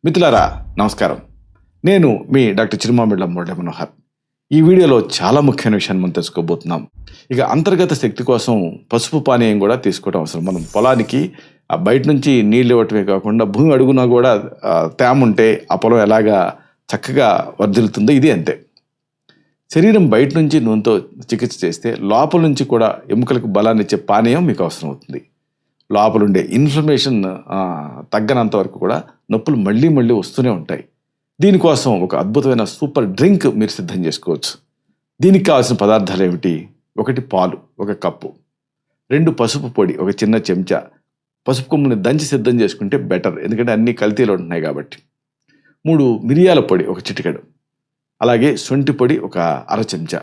మిత్రులారా నమస్కారం. నేను మీ డాక్టర్ చిరుమామిళ్ళ మురళీ మనోహర్. ఈ వీడియోలో చాలా ముఖ్యమైన విషయాన్ని మనం తెలుసుకోబోతున్నాం. ఇక అంతర్గత శక్తి కోసం పసుపు పానీయం కూడా తీసుకోవడం అవసరం. మనం పొలానికి బయట నుంచి నీళ్ళు ఇవ్వటమే కాకుండా భూమి అడుగునా కూడా తేమ ఉంటే ఆ పొలం ఎలాగా చక్కగా వర్ధిల్లుతుందో ఇది అంతే. శరీరం బయట నుంచి నూనెతో చికిత్స చేస్తే లోపల నుంచి కూడా ఎముకలకు బలాన్ని ఇచ్చే పానీయం మీకు అవసరం అవుతుంది. లోపలుండే ఇన్ఫ్లమేషన్ తగ్గనంత వరకు కూడా నొప్పులు మళ్ళీ మళ్ళీ వస్తూనే ఉంటాయి. దీనికోసం ఒక అద్భుతమైన సూపర్ డ్రింక్ మీరు సిద్ధం చేసుకోవచ్చు. దీనికి కావాల్సిన పదార్థాలు ఏమిటి? 1 పాలు 1 కప్పు, 2 పసుపు పొడి 1 చిన్న చెంచా. పసుపు కొమ్ముని దంచి సిద్ధం చేసుకుంటే బెటర్, ఎందుకంటే అన్ని కల్తీలు ఉంటున్నాయి కాబట్టి. 3 మిరియాల పొడి 1 చిటికెడు, అలాగే శొంఠి పొడి 1 అర చెంచా,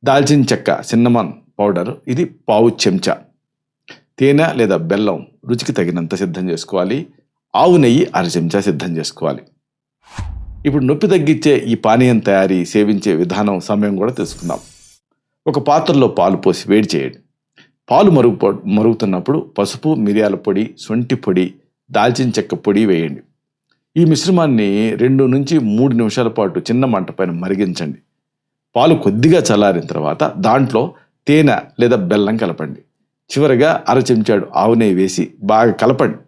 దాల్చిన చెక్క సిన్నమన్ పౌడర్ ఇది 1/4 చెంచా, తేనె లేదా బెల్లం రుచికి తగినంత సిద్ధం చేసుకోవాలి. ఆవు నెయ్యి 1/2 చెంచా సిద్ధం చేసుకోవాలి. ఇప్పుడు నొప్పి తగ్గించే ఈ పానీయం తయారీ సేవించే విధానం సమయం కూడా తెలుసుకుందాం. ఒక పాత్రలో పాలు పోసి వేడి చేయండి. పాలు మరుగుతున్నప్పుడు పసుపు, మిరియాల పొడి, శొంఠి పొడి, దాల్చిన చెక్క పొడి వేయండి. ఈ మిశ్రమాన్ని 2 నుంచి 3 నిమిషాల పాటు చిన్న మంట పైన మరిగించండి. పాలు కొద్దిగా చల్లారిన తర్వాత దాంట్లో తేనె లేదా బెల్లం కలపండి. చివరగా 1/2 చెంచాడు ఆవు నెయ్యి వేసి బాగా కలపండి.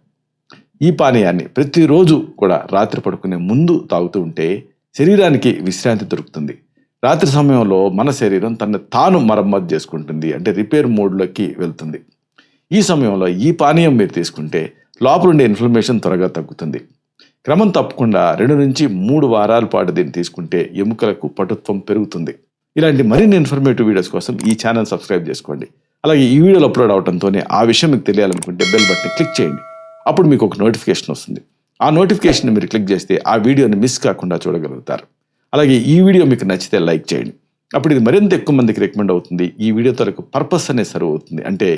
ఈ పానీయాన్ని ప్రతిరోజు కూడా రాత్రి పడుకునే ముందు తాగుతూ ఉంటే శరీరానికి విశ్రాంతి దొరుకుతుంది. రాత్రి సమయంలో మన శరీరం తనని తాను మరమ్మతు చేసుకుంటుంది, అంటే రిపేర్ మోడ్లోకి వెళ్తుంది. ఈ సమయంలో ఈ పానీయం మీరు తీసుకుంటే లోపలుండే ఇన్ఫ్లమేషన్ త్వరగా తగ్గుతుంది. క్రమం తప్పకుండా 2 నుంచి 3 వారాల పాటు దీన్ని తీసుకుంటే ఎముకలకు పటుత్వం పెరుగుతుంది. ఇలాంటి మరిన్ని ఇన్ఫర్మేటివ్ వీడియోస్ కోసం ఈ ఛానల్ సబ్స్క్రైబ్ చేసుకోండి. అలాగే ఈ వీడియోలు అప్లోడ్ అవడంతోనే ఆ విషయం మీకు తెలియాలనుకుంటే బెల్ బటన్ క్లిక్ చేయండి. అప్పుడు మీకు ఒక నోటిఫికేషన్ వస్తుంది. ఆ నోటిఫికేషన్ మీరు క్లిక్ చేస్తే ఆ వీడియోని మిస్ కాకుండా చూడగలుగుతారు. అలాగే ఈ వీడియో మీకు నచ్చితే లైక్ చేయండి. అప్పుడు ఇది మరింత ఎక్కువ మందికి రికమెండ్ అవుతుంది. ఈ వీడియో తరకు పర్పస్ అనే సర్వ్ అవుతుంది. అంటే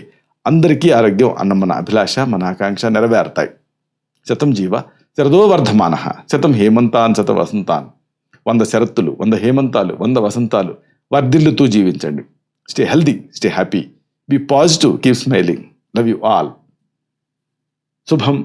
అందరికీ ఆరోగ్యం అన్న మన అభిలాష, మన ఆకాంక్ష నెరవేరుతాయి. శతం జీవ శరదో వర్ధమాన, శతం హేమంతాన్ శత వసంతాన్. 100 శరత్తులు, 100 హేమంతాలు, 100 వసంతాలు వర్ధిల్లుతూ జీవించండి. Stay healthy, stay happy, be positive, keep smiling. Love you all. Subham.